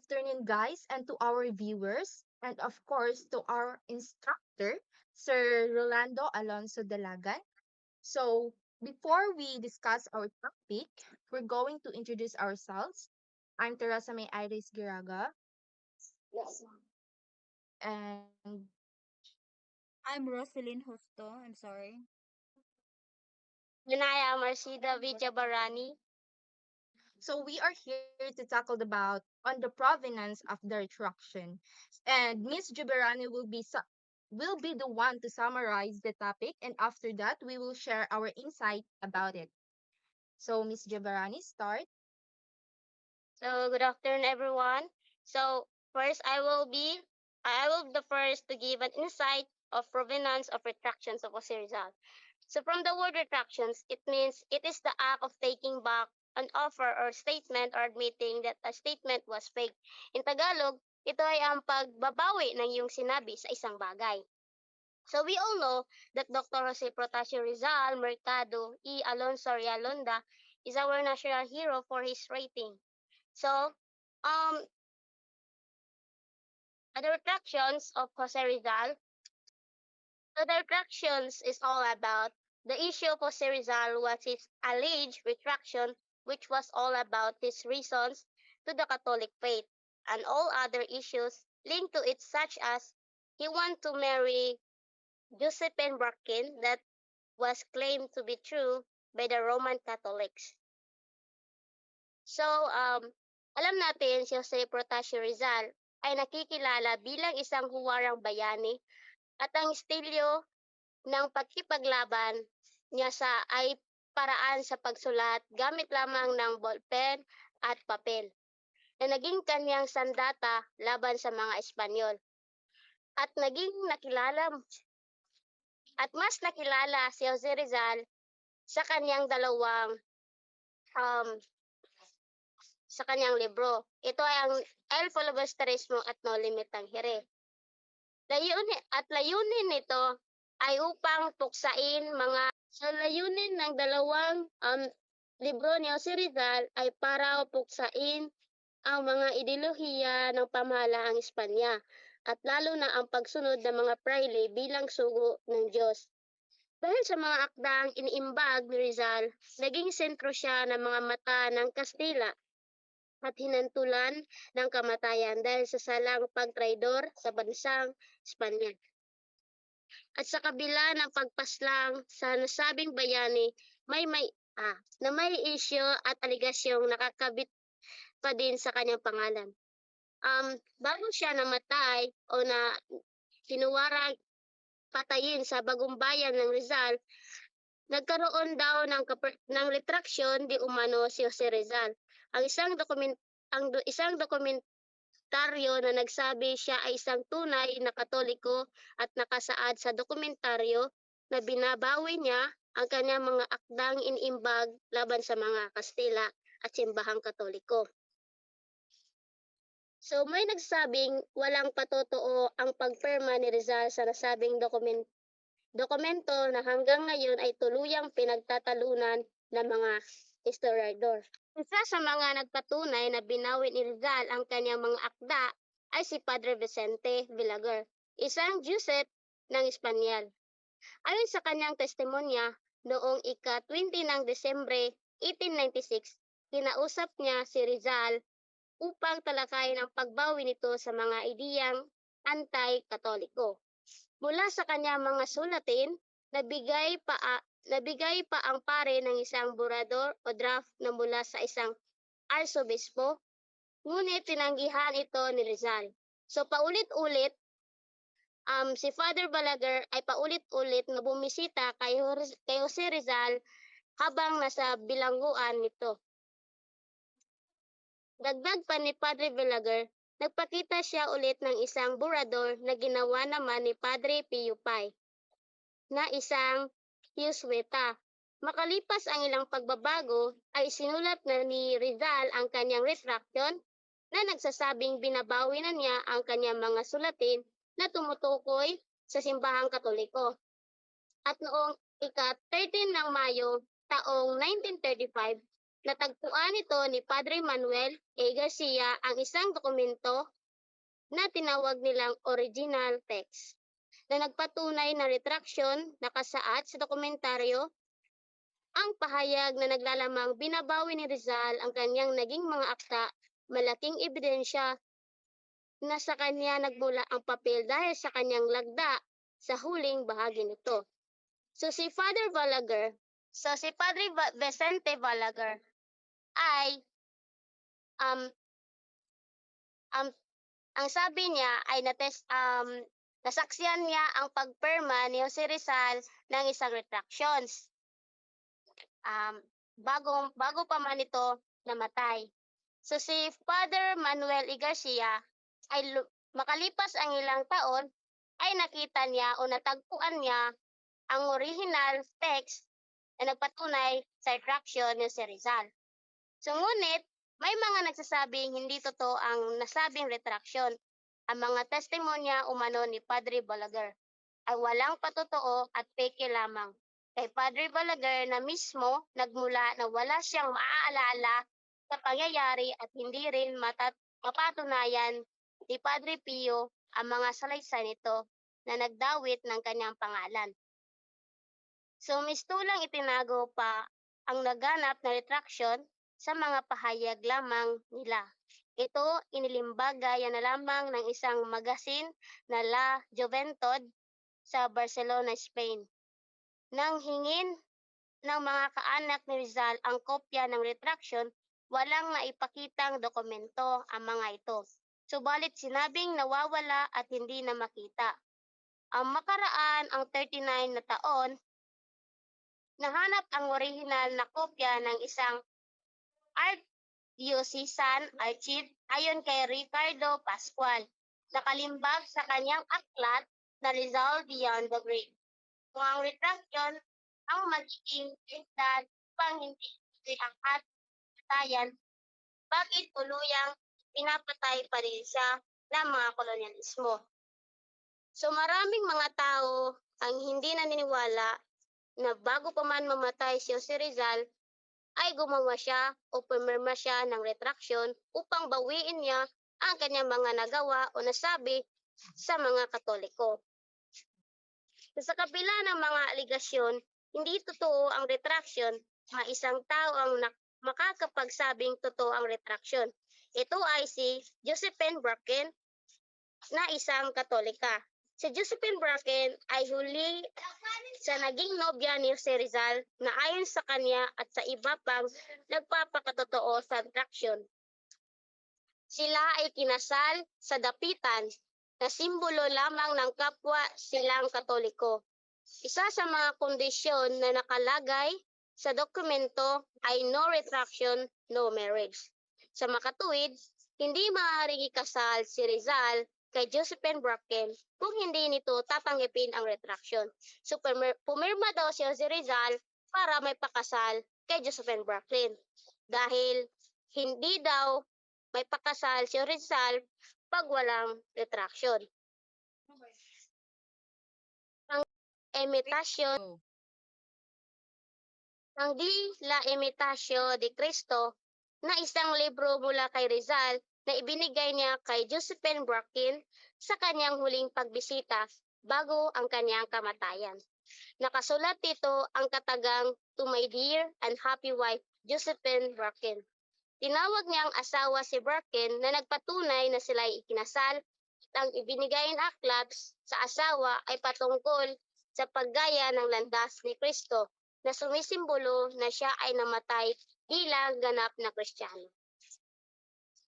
afternoon, guys, and to our viewers, and of course to our instructor, Sir Rolando Alonso Dalagan. So, before we discuss our topic, we're going to introduce ourselves. I'm Teresa May Iris Giraga, and I'm Roselyn Hosto. I'm sorry. Vinaya Marcida Vijabarani. so we are here to tackle about on the provenance of the retraction. And Miss Giberani will be the one to summarize the topic, and after that, we will share our insight about it. So, Miss Giberani, start. So good afternoon everyone. So first I will be the first to give an insight of provenance of retractions of a result. So from the word retractions, it means it is the act of taking back an offer or statement or admitting that a statement was fake. In Tagalog, ito ay ang pagbabawi ng iyong sinabi sa isang bagay. So we all know that Dr. Jose Protasio Rizal Mercado E. Alonso Realonda is our national hero for his rating. So, um, the retractions of Jose Rizal. So the retractions is all about the issue of Jose Rizal was his alleged retraction, which was all about his reasons to the Catholic faith and all other issues linked to it, such as he wanted to marry Josephine Barkin that was claimed to be true by the Roman Catholics. So, alam natin si Jose Protasio Rizal ay nakikilala bilang isang huwarang bayani at ang estilyo ng pagkipaglaban niya ay paraan sa pagsulat gamit lamang ng ballpen at papel na naging kanyang sandata laban sa mga Espanyol. At mas nakilala si Jose Rizal sa kanyang um, libro. Ito ay ang El Filibusterismo at No Limit Tangere. Layunin nito ay upang tuksain layunin ng dalawang libro ni Jose Rizal ay para puksain ang mga ideolohiya ng pamahalaang Espanya at lalo na ang pagsunod ng mga prayle bilang sugo ng Diyos. Dahil sa mga akdang iniimbag ni Rizal, naging sentro siya ng mga mata ng Kastila at hinantulan ng kamatayan dahil sa salang pagtraidor sa bansang Espanya. At sa kabila ng pagpaslang sa nasabing bayani, na may isyo at aligasyong nakakabit pa din sa kanyang pangalan. Bago siya namatay o na kinuwarang patayin sa bagong bayan ng Rizal, nagkaroon daw ng retraksyon di umano si Jose Rizal. Ang isang dokumentaryo na nagsabi siya ay isang tunay na Katoliko at nakasaad sa dokumentaryo na binabawi niya ang kanyang mga akdang iniimbag laban sa mga Kastila at simbahang Katoliko. So may nagsabing walang patotoo ang pagpirma ni Rizal sa nasabing dokumento na hanggang ngayon ay tuluyang pinagtatalunan ng mga historiador. Isa sa mga nagpatunay na binawi ni Rizal ang kanyang mga akda ay si Padre Vicente Villager, isang Jesuit ng Espanyol. Ayon sa kanyang testimonya, noong ika-20 ng Desembre 1896, kinausap niya si Rizal upang talakayin ang pagbawi nito sa mga ideyang anti-katoliko. Mula sa kanyang mga sulatin, nabigay pa ang pare ng isang burador o draft na mula sa isang arsobispo, ngunit tinanggihan ito ni Rizal. So paulit-ulit, si Father Balaguer ay paulit-ulit na bumisita kay Jose Rizal habang nasa bilangguan nito. Dagdag pa ni Padre Balaguer, nagpakita siya ulit ng isang burador na ginawa naman ni Padre Pio Pai na isang Jesuita. Makalipas ang ilang pagbabago, ay sinulat na ni Rizal ang kanyang retraction na nagsasabing binabawi na niya ang kanyang mga sulatin na tumutukoy sa simbahang Katoliko. At noong ika-13 ng Mayo taong 1935, Natagpuan nito ni Padre Manuel A. Garcia ang isang dokumento na tinawag nilang original text na nagpatunay na retraction nakasaad sa dokumentaryo ang pahayag na naglalamang binabawi ni Rizal ang kanyang naging mga akta, malaking ebidensya na sa kanya nagmula ang papel dahil sa kanyang lagda sa huling bahagi nito. So si Padre Vicente Balaguer ay um, um, ang sabi niya ay nasaksiyan niya ang pagperma ni Jose Rizal ng isang retractions. Bago pa man ito namatay. So si Father Manuel E. Garcia ay makalipas ang ilang taon ay nakita niya o natagpuan niya ang original text na nagpatunay sa retraction ni si Rizal. So ngunit may mga nagsasabing hindi totoo ang nasabing retraction. Ang mga testimonya umano ni Padre Balaguer ay walang patotoo at peke lamang. Kay Padre Balaguer na mismo nagmula na wala siyang maaalala sa pangyayari at hindi rin mapatunayan ni Padre Pio ang mga salaysay nito na nagdawit ng kanyang pangalan. So mistulang itinago pa ang naganap na retraction sa mga pahayag lamang nila. Ito inilimbagaya na lamang ng isang magasin na La Juventud sa Barcelona, Spain. Nang hingin ng mga kaanak ni Rizal ang kopya ng retraction, walang naipakitang dokumento ang mga ito. Subalit sinabing nawawala at hindi na makita. Ang makaraan ang 39 na taon, nahanap ang orihinal na kopya ng isang Diocesan Archive ayon kay Ricardo Pascual, nakalimbag sa kanyang aklat na Rizal Beyond the Grave. Kung ang retraction ang magiging dahil upang hindi ang katayan, bakit tuluyang pinapatay pa rin siya ng mga kolonyalismo? So maraming mga tao ang hindi naniniwala na bago pa man mamatay si Jose Rizal ay gumawa siya o pumirma siya ng retraction upang bawiin niya ang kanyang mga nagawa o nasabi sa mga Katoliko. Sa kabila ng mga aligasyon, hindi totoo ang retraction, isang tao ang makakapagsabing totoo ang retraction. Ito ay si Josephine Bracken na isang Katolika. Si Josephine Bracken ay huli sa naging nobya ni Jose Rizal na ayon sa kanya at sa iba pang nagpapakatotoo sa retraction. Sila ay kinasal sa dapitan na simbolo lamang ng kapwa silang Katoliko. Isa sa mga kondisyon na nakalagay sa dokumento ay no retraction, no marriage. Sa makatuwid, hindi maaaring ikasal si Rizal kay Josephine Bracken kung hindi nito tatanggapin ang retraction. So pumirma daw si Jose Rizal para may pakasal kay Josephine Bracken. Dahil hindi daw may pakasal si Rizal pag walang retraction. Ang imitasyon Go. ng Di la Imitasyo de Cristo na isang libro mula kay Rizal na ibinigay niya kay Josephine Bracken sa kanyang huling pagbisita bago ang kanyang kamatayan. Nakasulat dito ang katagang To My Dear and Happy Wife, Josephine Bracken. Tinawag niyang asawa si Bracken na nagpatunay na sila ay ikinasal at ang ibinigay na aklat sa asawa ay patungkol sa paggaya ng landas ni Kristo na sumisimbolo na siya ay namatay bilang ganap na Kristiyano.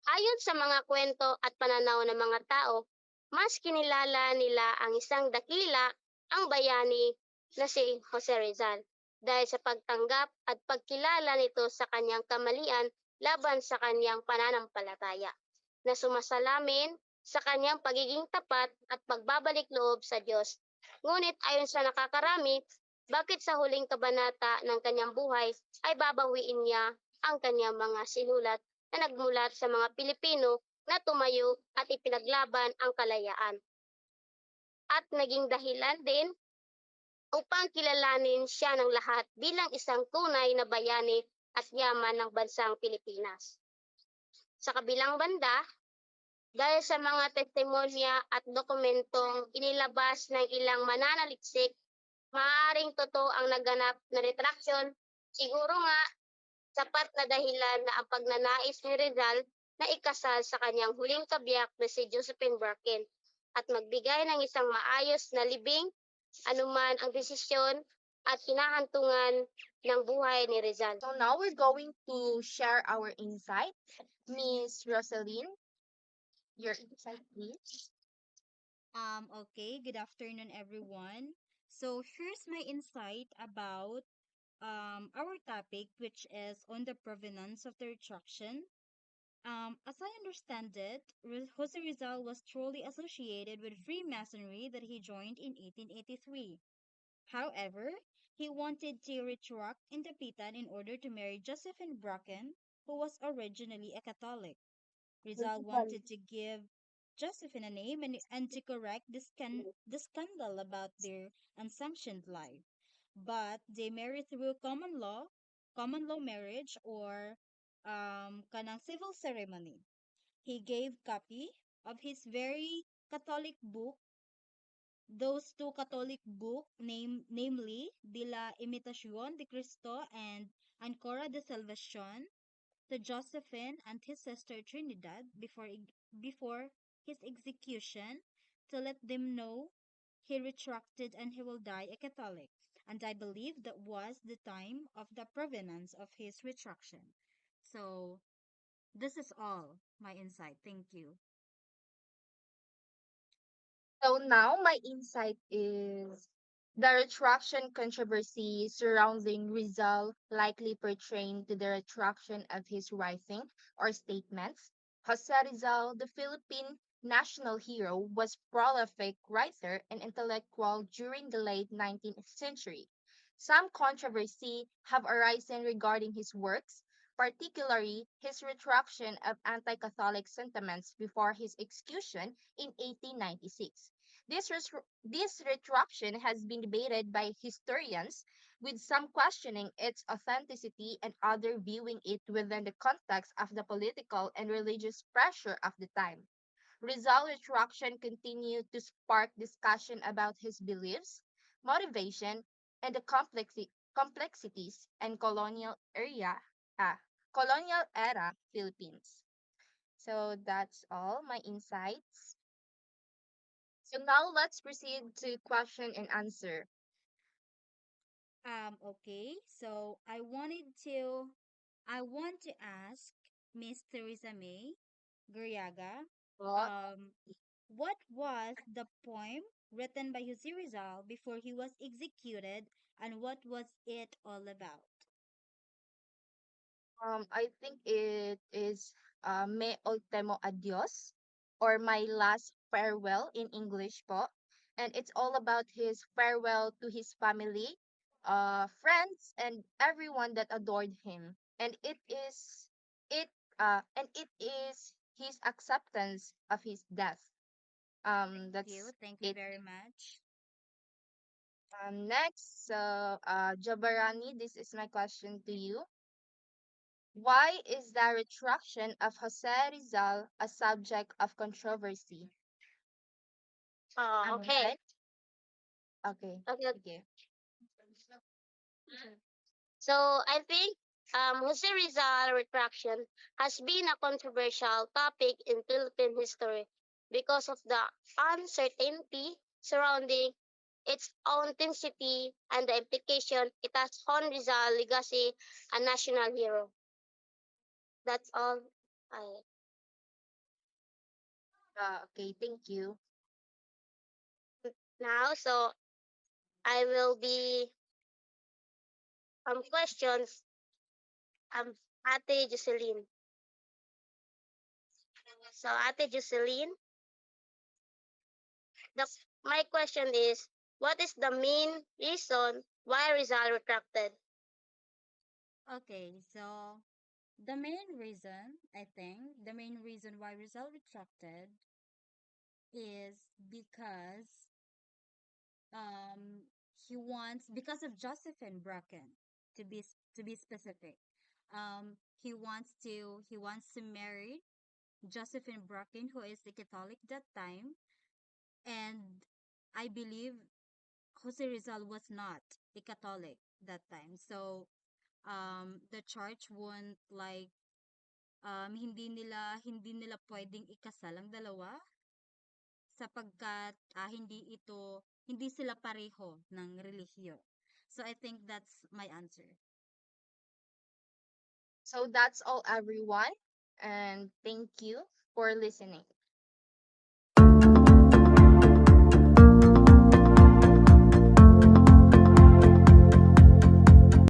Ayon sa mga kwento at pananaw ng mga tao, mas kinilala nila ang isang dakila, ang bayani na si Jose Rizal, dahil sa pagtanggap at pagkilala nito sa kanyang kamalian laban sa kanyang pananampalataya, na sumasalamin sa kanyang pagiging tapat at pagbabalik loob sa Diyos. Ngunit ayon sa nakakarami, bakit sa huling kabanata ng kanyang buhay ay babawiin niya ang kanyang mga sinulat na nagmulat sa mga Pilipino na tumayo at ipinaglaban ang kalayaan. At naging dahilan din upang kilalanin siya ng lahat bilang isang tunay na bayani at yaman ng bansang Pilipinas. Sa kabilang banda, dahil sa mga testimonya at dokumentong inilabas ng ilang mananaliksik, maaaring totoo ang naganap na retraksyon. Siguro nga, sapat na dahilan na ang pagnanais ni Rizal na ikasal sa kanyang huling kabiyak na si Josephine Birkin at magbigay ng isang maayos na libing, anuman ang desisyon at hinahantungan ng buhay ni Rizal. So now we're going to share our insight. Miss Rosaline, your insight, please. Okay, good afternoon, everyone. So here's my insight about our topic, which is on the provenance of the retraction. As I understand it, Jose Rizal was truly associated with Freemasonry that he joined in 1883. However, he wanted to retract in the Pitan in order to marry Josephine Bracken, who was originally a Catholic. Rizal Principal. wanted to give Josephine a name and to correct the scandal about their unsanctioned life. But they married through common law marriage or kanang civil ceremony. He gave copy of his very Catholic book, those two Catholic book, namely De la Imitación de Cristo and Ancora de Salvación, to Josephine and his sister Trinidad before his execution, to let them know he retracted and he will die a Catholic. And I believe that was the time of the provenance of his retraction. So this is all my insight. Thank you. So now my insight is the retraction controversy surrounding Rizal likely pertained to the retraction of his writing or statements. Jose Rizal, the Philippine national hero, was prolific writer and intellectual during the late 19th century. Some controversy have arisen regarding his works, particularly his retraction of anti-Catholic sentiments before his execution in 1896. This retraction has been debated by historians, with some questioning its authenticity and others viewing it within the context of the political and religious pressure of the time. Rizal retraction continued to spark discussion about his beliefs, motivation, and the complexities and ah, colonial era Philippines. So that's all my insights. So now let's proceed to question and answer. Okay. So I want to ask Miss Theresa May Gurriaga, What? um, what was the poem written by Jose Rizal before he was executed, and what was it all about? I think it is Me Ultimo Adios or My Last Farewell in English po. And it's all about his farewell to his family, friends, and everyone that adored him. And it and it is his acceptance of his death. Thank you. That's Thank you it. very much. Next, Jabarani, this is my question to you. Why is the retraction of Jose Rizal a subject of controversy? Am I Okay. right? Okay. Okay. Okay. So I think Jose Rizal retraction has been a controversial topic in Philippine history because of the uncertainty surrounding its authenticity and the implication it has on Rizal legacy and national hero. That's all. I Okay, thank you. now. So I will be questions Ate Jocelyn. So Ate Jocelyn, the my question is, what is the main reason why Rizal retracted? Okay, so the main reason, I think, the main reason why Rizal retracted is because he wants because of Josephine Bracken to be specific. he wants to marry Josephine Bracken, who is a Catholic that time, and I believe Jose Rizal was not a Catholic that time. So the church won't like hindi nila pwedeng ikasal ang dalawa sapagkat hindi sila pareho ng relihiyon. So I think that's my answer. So that's all, everyone. And thank you for listening.